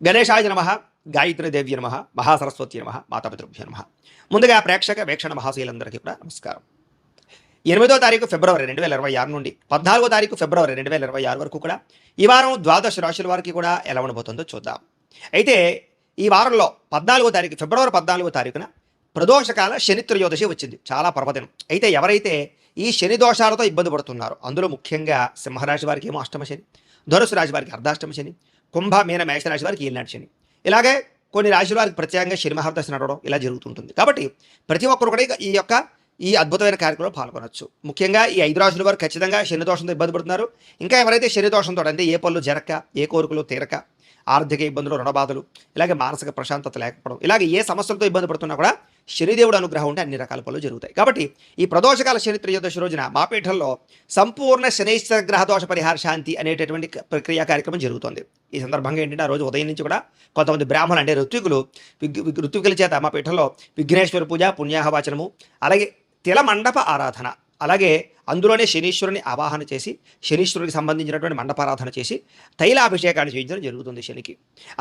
గణేశాయ నమః, గాయత్రీదేవ్య నమః, మహాసరస్వతి నమః, మాతాపితృభ్యో నమః. ముందుగా ప్రేక్షక వీక్షణ మహాశీలందరికీ కూడా నమస్కారం. 8వ తారీఖు ఫిబ్రవరి 2026 నుండి 14వ తారీఖు ఫిబ్రవరి 2026 వరకు కూడా ఈ వారం ద్వాదశ రాశుల వారికి కూడా ఎలా ఉండబోతుందో చూద్దాం. అయితే ఈ వారంలో 14వ తారీఖు ఫిబ్రవరి 14వ తారీఖున ప్రదోషకాల శని త్రయోదశి వచ్చింది. చాలా పర్వదినం. అయితే ఎవరైతే ఈ శని దోషాలతో ఇబ్బంది పడుతున్నారో అందులో ముఖ్యంగా సింహరాశి వారికి ఏమో అష్టమ శని, ధనుసు రాశి వారికి అర్ధాష్టమ శని, కుంభ మీన మేషరాశి వారికి ఏలినాటి శని, ఇలాగే కొన్ని రాశుల వారికి ప్రత్యేకంగా శని మహాదశ నడవడం ఇలా జరుగుతుంటుంది. కాబట్టి ప్రతి ఒక్కరు కూడా ఈ అద్భుతమైన కార్యక్రమంలో పాల్గొనవచ్చు. ముఖ్యంగా ఈ 5 రాశుల వారు ఖచ్చితంగా శని దోషంతో ఇబ్బంది పడుతున్నారు. ఇంకా ఎవరైతే శని దోషంతో అంటే ఏ పనులు జరగక, ఏ కోరికలు తీరక, ఆర్థిక ఇబ్బందులు, రుణబాధలు, ఇలాగే మానసిక ప్రశాంతత లేకపోవడం, ఇలాగే ఏ సమస్యలతో ఇబ్బంది పడుతున్నా కూడా శనిదేవుడు అనుగ్రహం ఉంటే అన్ని రకాల పనులు జరుగుతాయి. కాబట్టి ఈ ప్రదోషకాల శని త్రయోదశి రోజున మా పీఠంలో సంపూర్ణ శనైశ్వర గ్రహ దోష పరిహార శాంతి అనేటటువంటి ప్రక్రియ కార్యక్రమం జరుగుతుంది. ఈ సందర్భంగా ఏంటంటే ఆ రోజు ఉదయం నుంచి కూడా కొంతమంది బ్రాహ్మణులు అంటే ఋత్వికుల చేత మా పీఠంలో విఘ్నేశ్వర పూజ, పుణ్యాహవాచనము, అలాగే తిల మండప ఆరాధన, అలాగే అందులోనే శనీశ్వరుని ఆవాహన చేసి శనీశ్వరుడికి సంబంధించినటువంటి మండపారాధన చేసి తైలాభిషేకాన్ని చేయించడం జరుగుతుంది శనికి.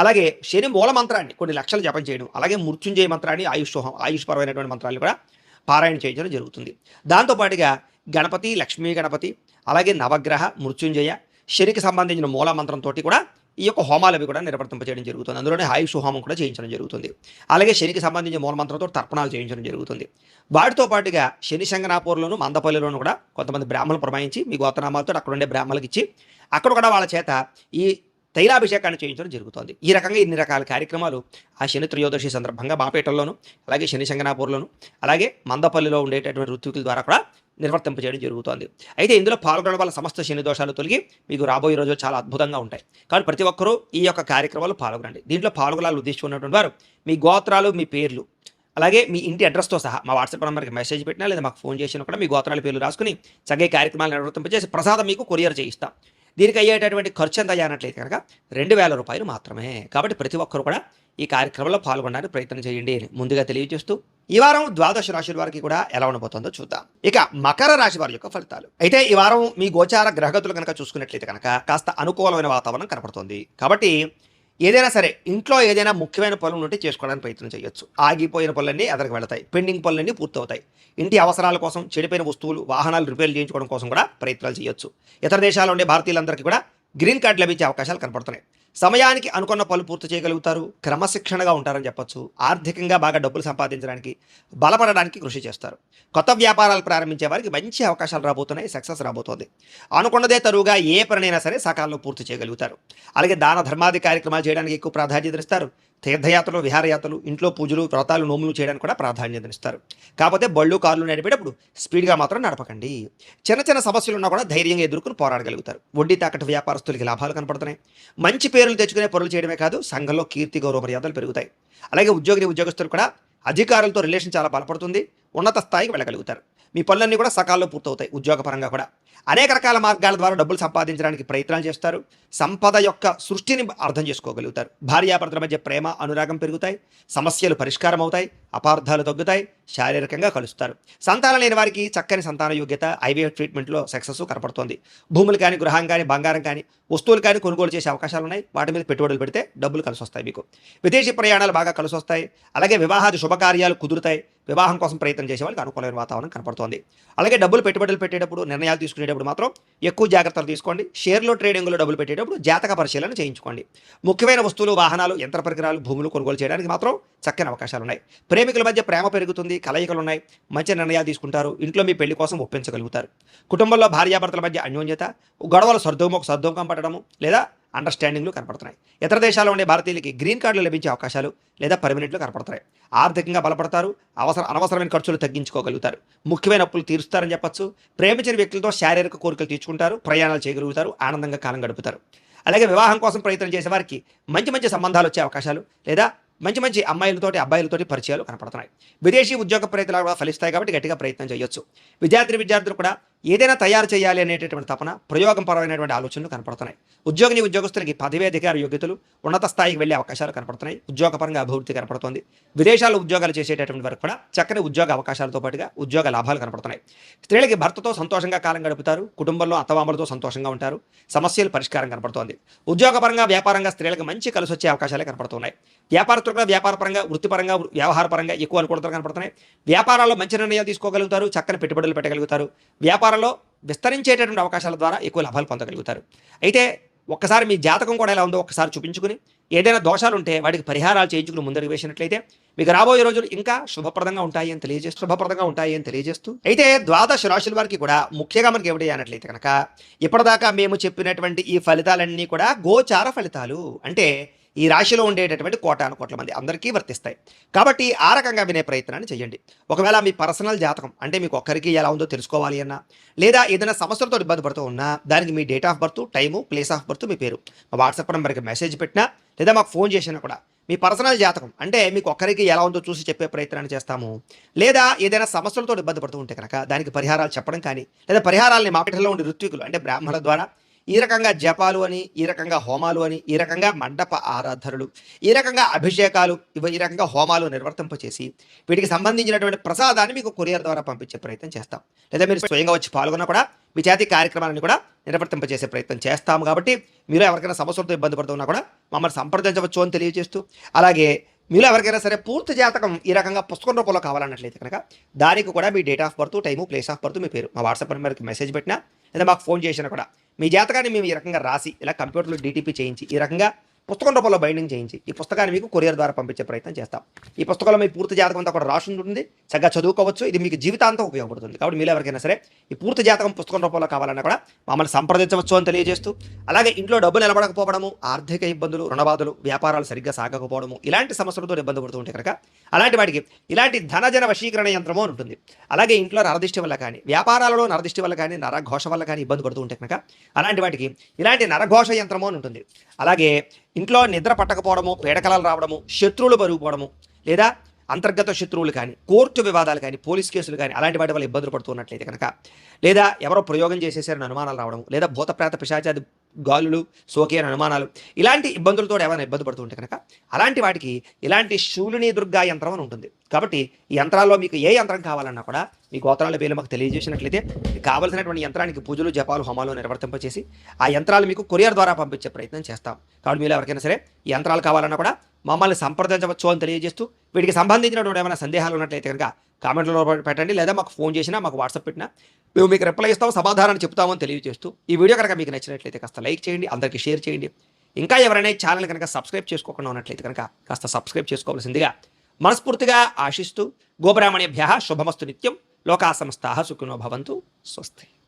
అలాగే శని మూల మంత్రాన్ని కొన్ని లక్షలు జపం చేయడం, అలాగే మృత్యుంజయ మంత్రాన్ని ఆయుష్పరమైనటువంటి మంత్రాన్ని కూడా పారాయణ చేయించడం జరుగుతుంది. దాంతోపాటుగా గణపతి, లక్ష్మీ గణపతి, అలాగే నవగ్రహ, మృత్యుంజయ, శనికి సంబంధించిన మూల మంత్రంతో కూడా ఈ యొక్క హోమాలు అవి కూడా నిర్వర్తింపజేయడం జరుగుతుంది. అందులోనే ఆయుష్ హోమం కూడా చేయించడం జరుగుతుంది. అలాగే శనికి సంబంధించిన మూలమంత్రంతో తర్పణాలు చేయించడం జరుగుతుంది. వాటితో పాటుగా శని శంగనాపూర్లోను, మందపల్లిలోను కూడా కొంతమంది బ్రాహ్మణులు ప్రమాయించి మీ గోత్రనామాలతో అక్కడ ఉండే బ్రాహ్మణులకు ఇచ్చి అక్కడ కూడా వాళ్ళ చేత ఈ తైలాభిషేకాన్ని చేయించడం జరుగుతుంది. ఈ రకంగా ఇన్ని రకాల కార్యక్రమాలు ఆ శని త్రయోదశి సందర్భంగా బాపేటల్లోను, అలాగే శని శంగనాపూర్లోను, అలాగే మందపల్లిలో ఉండేటటువంటి ఋత్వికుల ద్వారా కూడా నిర్వర్తింపజేయడం జరుగుతుంది. అయితే ఇందులో పాల్గొనడం వల్ల సమస్త శని దోషాలు తొలగి మీకు రాబోయే రోజు చాలా అద్భుతంగా ఉంటాయి. కాబట్టి ప్రతి ఒక్కరూ ఈ యొక్క కార్యక్రమాలు పాల్గొనండి. దీంట్లో పాల్గొనాలని ఉద్దేశించుకున్నటువంటి వారు మీ గోత్రాలు, మీ పేర్లు, అలాగే మీ ఇంటి అడ్రస్తో సహా మా వాట్సాప్ నెంబర్కి మెసేజ్ పెట్టినా లేదా మాకు ఫోన్ చేసినా కూడా మీ గోత్రాల పేర్లు రాసుకుని చక్కగా కార్యక్రమాలు నిర్వర్తింపజేసి ప్రసాదం మీకు కొరియర్ చేయిస్తాం. దీనికి అయ్యేటటువంటి ఖర్చు ఎంత అయ్యానట్లయితే కనుక 2000 రూపాయలు మాత్రమే. కాబట్టి ప్రతి ఒక్కరు కూడా ఈ కార్యక్రమంలో పాల్గొనడానికి ప్రయత్నం చేయండి అని ముందుగా తెలియజేస్తూ ఈ వారం ద్వాదశ రాశుల వారికి కూడా ఎలా ఉండబోతుందో చూద్దాం. ఇక మకర రాశి వారి యొక్క ఫలితాలు. అయితే ఈ వారం మీ గోచార గ్రహగతులు కనుక చూసుకున్నట్లయితే కనుక కాస్త అనుకూలమైన వాతావరణం కనపడుతుంది. కాబట్టి ఏదైనా సరే ఇంట్లో ఏదైనా ముఖ్యమైన పనులు ఉంటే చేసుకోవడానికి ప్రయత్నం చేయొచ్చు. ఆగిపోయిన పనులన్నీ ఎదరికి వెళతాయి, పెండింగ్ పనులన్నీ పూర్తవుతాయి. ఇంటి అవసరాల కోసం, చెడిపోయిన వస్తువులు, వాహనాలు రిపేర్ చేయించుకోవడం కోసం కూడా ప్రయత్నాలు చేయొచ్చు. ఇతర దేశాల్లో ఉండే భారతీయులందరికీ కూడా గ్రీన్ కార్డు లభించే అవకాశాలు కనపడుతున్నాయి. సమయానికి అనుకున్న పనులు పూర్తి చేయగలుగుతారు. క్రమశిక్షణగా ఉంటారని చెప్పొచ్చు. ఆర్థికంగా బాగా డబ్బులు సంపాదించడానికి, బలపడడానికి కృషి చేస్తారు. కొత్త వ్యాపారాలు ప్రారంభించే వారికి మంచి అవకాశాలు రాబోతున్నాయి. సక్సెస్ రాబోతోంది. అనుకున్నదే తరువుగా ఏ పనైనా సరే సకాలంలో పూర్తి చేయగలుగుతారు. అలాగే దాన ధర్మాది కార్యక్రమాలు చేయడానికి ఎక్కువ ప్రాధాన్యత ఇస్తారు. తీర్థయాత్రలు, విహారయాత్రలు, ఇంట్లో పూజలు, వ్రతాలు, నోములు చేయడానికి కూడా ప్రాధాన్యతనిస్తారు. కాకపోతే బళ్ళు, కార్లు నడిపేటప్పుడు స్పీడ్గా మాత్రం నడపకండి. చిన్న చిన్న సమస్యలు ఉన్నా కూడా ధైర్యంగా ఎదుర్కొని పోరాడగలుగుతారు. వడ్డీ తాకట్టు వ్యాపారస్తులకి లాభాలు కనపడుతున్నాయి. మంచి పేర్లు తెచ్చుకునే పనులు చేయడమే కాదు, సంఘంలో కీర్తి, గౌరవ మర్యాదలు పెరుగుతాయి. అలాగే ఉద్యోగస్తులు కూడా అధికారులతో రిలేషన్ చాలా బలపడుతుంది. ఉన్నత స్థాయికి వెళ్ళగలుగుతారు. మీ పనులన్నీ కూడా సకాలంలో పూర్తవుతాయి. ఉద్యోగపరంగా కూడా అనేక రకాల మార్గాల ద్వారా డబ్బులు సంపాదించడానికి ప్రయత్నాలు చేస్తారు. సంపద యొక్క సృష్టిని అర్థం చేసుకోగలుగుతారు. భార్యాభర్తల మధ్య ప్రేమ, అనురాగం పెరుగుతాయి. సమస్యలు పరిష్కారం అవుతాయి. అపార్థాలు తగ్గుతాయి. శారీరకంగా కలుస్తారు. సంతానం లేని వారికి చక్కని సంతాన యోగ్యత, ఐవీఎఫ్ ట్రీట్మెంట్లో సక్సెస్ కనపడుతోంది. భూములు కానీ, గృహం కానీ, బంగారం కానీ, వస్తువులు కానీ కొనుగోలు చేసే అవకాశాలు ఉన్నాయి. వాటి మీద పెట్టుబడులు పెడితే డబ్బులు కలిసి వస్తాయి. మీకు విదేశీ ప్రయాణాలు బాగా కలిసి వస్తాయి. అలాగే వివాహాది శుభకార్యాలు కుదురుతాయి. వివాహం కోసం ప్రయత్నం చేసే వాళ్ళకి అనుకూలమైన వాతావరణం కనపడుతోంది. అలాగే పెట్టుబడులు పెట్టేటప్పుడు, నిర్ణయాలు తీసుకునేటప్పుడు మాత్రం ఎక్కువ జాగ్రత్తలు తీసుకోండి. షేర్లో, ట్రేడింగ్లో డబ్బులు పెట్టేటప్పుడు జాతక పరిశీలన చేయించుకోండి. ముఖ్యమైన వస్తువులు, వాహనాలు, యంత్ర పరికరాలు, భూములు కొనుగోలు చేయడానికి మాత్రం చక్కని అవకాశాలు ఉన్నాయి. ప్రేమికుల మధ్య ప్రేమ పెరుగుతుంది. కలయికలు ఉన్నాయి. మంచి నిర్ణయాలు తీసుకుంటారు. ఇంట్లో మీ పెళ్లి కోసం ఒప్పించగలుగుతారు. కుటుంబంలో భార్యాభర్తల మధ్య అన్యోన్యత, గొడవలు సర్దుముఖం పట్టడము లేదా అండర్స్టాండింగ్లు కనపడుతున్నాయి. ఇతర దేశాల్లో ఉండే భారతీయులకి గ్రీన్ కార్డులు లభించే అవకాశాలు లేదా పర్మనెంట్లు కనపడుతున్నాయి. ఆర్థికంగా బలపడతారు. అనవసరమైన ఖర్చులు తగ్గించుకోగలుగుతారు. ముఖ్యమైన అప్పులు తీరుస్తారని చెప్పొచ్చు. ప్రేమించిన వ్యక్తులతో శారీరక కోరికలు తీర్చుకుంటారు. ప్రయాణాలు చేయగలుగుతారు. ఆనందంగా కాలం గడుపుతారు. అలాగే వివాహం కోసం ప్రయత్నం చేసే వారికి మంచి సంబంధాలు వచ్చే అవకాశాలు లేదా మంచి అబ్బాయిలతోటి పరిచయాలు కనపడుతున్నాయి. విదేశీ ఉద్యోగ ప్రయత్నాలు కూడా ఫలిస్తాయి. కాబట్టి గట్టిగా ప్రయత్నం చేయొచ్చు. విద్యార్థులు కూడా ఏదైనా తయారు చేయాలి అనేటటువంటి తపన, ప్రయోగపరమైనటువంటి ఆలోచనలు కనపడుతున్నాయి. ఉద్యోగస్తులకి పదవి, అధికార యోగ్యతలు, ఉన్నత స్థాయికి వెళ్ళే అవకాశాలు కనపడుతున్నాయి. ఉద్యోగపరంగా అభివృద్ధి కనపడుతుంది. విదేశాల్లో ఉద్యోగాలు చేసేటటువంటి వరకు కూడా చక్కని ఉద్యోగ అవకాశాలతో పాటుగా ఉద్యోగ లాభాలు కనపడుతున్నాయి. స్త్రీలకి భర్తతో సంతోషంగా కాలం గడుపుతారు. కుటుంబంలో అత్తమామలతో సంతోషంగా ఉంటారు. సమస్యలు పరిష్కారం కనపడుతోంది. ఉద్యోగపరంగా, వ్యాపారంగా స్త్రీలకు మంచి కలిసి వచ్చే అవకాశాలే కనపడుతున్నాయి. వ్యాపారస్తులుగా వ్యాపారపరంగా, వృత్తిపరంగా, వ్యవహారపరంగా ఎక్కువ అనుకూలతలు కనపడుతున్నాయి. వ్యాపారాల్లో మంచి నిర్ణయాలు తీసుకోగలుగుతారు. చక్కని పెట్టుబడులు పెట్టగలుగుతారు. వ్యాపారంలో విస్తరించేటటువంటి అవకాశాల ద్వారా ఎక్కువ లాభాలు పొందగలుగుతారు. అయితే ఒక్కసారి మీ జాతకం కూడా ఎలా ఉందో ఒక్కసారి చూపించుకుని, ఏదైనా దోషాలు ఉంటే వాటికి పరిహారాలు చేయించుకుని ముందడుగు వేసినట్లయితే మీకు రాబోయే రోజులు ఇంకా శుభప్రదంగా ఉంటాయి అని తెలియజేస్తూ అయితే ద్వాదశ రాశుల వారికి కూడా ముఖ్యంగా మనకి ఏమిటి అన్నట్లయితే కనుక ఇప్పటిదాకా మేము చెప్పినటువంటి ఈ ఫలితాలన్నీ కూడా గోచార ఫలితాలు, అంటే ఈ రాశిలో ఉండేటటువంటి కోటాను కోట్ల మంది అందరికీ వర్తిస్తాయి. కాబట్టి ఆ రకంగా వినే ప్రయత్నాన్ని చేయండి. ఒకవేళ మీ పర్సనల్ జాతకం అంటే మీకు ఒక్కరికి ఎలా ఉందో తెలుసుకోవాలి అన్నా, లేదా ఏదైనా సమస్యలతో ఇబ్బంది పడుతూ ఉన్నా, దానికి మీ date of birth, time, place of birth, మీ పేరు మా వాట్సాప్ నెంబర్కి మెసేజ్ పెట్టినా, లేదా మాకు ఫోన్ చేసినా కూడా మీ పర్సనల్ జాతకం అంటే మీకు ఒక్కరికి ఎలా ఉందో చూసి చెప్పే ప్రయత్నాన్ని చేస్తాము. లేదా ఏదైనా సమస్యలతో ఇబ్బంది పడుతూ ఉంటే కనుక దానికి పరిహారాలు చెప్పడం కానీ, లేదా పరిహారాలని మార్కెట్లో ఉండే ఋత్వికులు అంటే బ్రాహ్మణుల ద్వారా ఈ రకంగా జపాలు అని, ఈ రకంగా హోమాలు అని, ఈ రకంగా మండప ఆరాధనలు, ఈ రకంగా అభిషేకాలు, ఈ రకంగా హోమాలు నిర్వర్తింపచేసి వీటికి సంబంధించినటువంటి ప్రసాదాన్ని మీకు కొరియర్ ద్వారా పంపించే ప్రయత్నం చేస్తాం. లేదా మీరు స్వయంగా వచ్చి పాల్గొన్నా కూడా మీ చేతి కార్యక్రమాలను కూడా నిర్వర్తింపజేసే ప్రయత్నం చేస్తాము. కాబట్టి మీరు ఎవరికైనా సమస్యలతో ఇబ్బంది పడుతున్నా కూడా మమ్మల్ని సంప్రదించవచ్చు అని తెలియజేస్తూ, అలాగే మీలో ఎవరికైనా సరే పూర్తి జాతకం ఈ రకంగా పుస్తకం రూపంలో కావాలన్నట్లయితే కనుక దానికి కూడా మీ date of birth, time, place of birth, మీ పేరు మా వాట్సాప్ నెంబర్కి మెసేజ్ పెట్టినా, లేదా మాకు ఫోన్ చేసినా కూడా మీ జాతకాన్ని మేము ఈ రకంగా రాసి ఇలా కంప్యూటర్లో డీటీపీ చేయించి ఈ రకంగా పుస్తకం రూపంలో బైండింగ్ చేయించి ఈ పుస్తకాన్ని మీకు కొరియర్ ద్వారా పంపించే ప్రయత్నం చేస్తాం. ఈ పుస్తకంలో మీ పూర్తి జాతకం అంతా కూడా రాసి ఉంటుంది. చక్కగా చదువుకోవచ్చు. ఇది మీకు జీవితాంతం ఉపయోగపడుతుంది. కాబట్టి మీరు ఎవరికైనా సరే ఈ పూర్తి జాతకం పుస్తకం రూపంలో కావాలన్నా కూడా మమ్మల్ని సంప్రదించవచ్చు అని తెలియజేస్తూ, అలాగే ఇంట్లో డబ్బు నిలబడకపోవడము, ఆర్థిక ఇబ్బందులు, రుణబాధలు, వ్యాపారాలు సరిగ్గా సాగకపోవడము, ఇలాంటి సమస్యలతో ఇబ్బంది పడుతూ ఉంటే కనుక అలాంటి వాటికి ఇలాంటి ధనజన వశీకరణ యంత్రము అని ఉంటుంది. అలాగే ఇంట్లో నరదిష్టి వల్ల కానీ, వ్యాపారాలలో నరదిష్టి వల్ల కానీ, నరఘోష వల్ల కానీ ఇబ్బంది పడుతూ ఉంటే కనుక అలాంటి వాటికి ఇలాంటి నరఘోష యంత్రము అని ఉంటుంది. అలాగే ఇంట్లో నిద్ర పట్టకపోవడము, పీడకలలు రావడము, శత్రువులు బరుగుపోవడము, లేదా అంతర్గత శత్రువులు కానీ, కోర్టు వివాదాలు కానీ, పోలీస్ కేసులు కానీ అలాంటి వాటి వల్ల ఇబ్బందులు పడుతున్నట్లయితే కనుక, లేదా ఎవరో ప్రయోగం చేసేసారని అనుమానాలు రావడం, లేదా భూతప్రేత పిశాచాది గాలులు, సోకి అని అనుమానాలు, ఇలాంటి ఇబ్బందులతో ఏమైనా ఇబ్బంది పడుతూ ఉంటే కనుక అలాంటి వాటికి ఇలాంటి శూలిని దుర్గా యంత్రం అని ఉంటుంది. కాబట్టి ఈ యంత్రాల్లో మీకు ఏ యంత్రం కావాలన్నా కూడా మీ గోత్రాల పేర్లు మాకు తెలియజేసినట్లయితే కావలసినటువంటి యంత్రానికి పూజలు, జపాలు, హోమాలు నిర్వర్తింపచేసి ఆ యంత్రాలు మీకు కొరియర్ ద్వారా పంపించే ప్రయత్నం చేస్తాం. కాబట్టి మీరు ఎవరికైనా సరే ఈ యంత్రాలు కావాలన్నా కూడా మమ్మల్ని సంప్రదించవచ్చు అని తెలియజేస్తూ, వీటికి సంబంధించినటువంటి ఏమైనా సందేహాలు ఉన్నట్లయితే కనుక కామెంట్లో పెట్టండి, లేదా మాకు ఫోన్ చేసినా, మాకు వాట్సాప్ పెట్టినా మేము మీకు రిప్లై ఇస్తాం, సమాధానాన్ని చెప్తామని తెలియజేస్తూ, ఈ వీడియో కనుక మీకు నచ్చినట్లయితే కాస్త లైక్ చేయండి, అందరికీ షేర్ చేయండి. ఇంకా ఎవరైనా ఛానల్ కనుక సబ్స్క్రైబ్ చేసుకోకుండా ఉన్నట్లయితే కనుక కాస్త సబ్స్క్రైబ్ చేసుకోవాల్సిందిగా మనస్ఫూర్తిగా ఆశిస్తూ, గోబ్రాహ్మణేభ్యః శుభమస్తు నిత్యం, లోకా సమస్తాః సుఖినో భవంతు. స్వస్తి.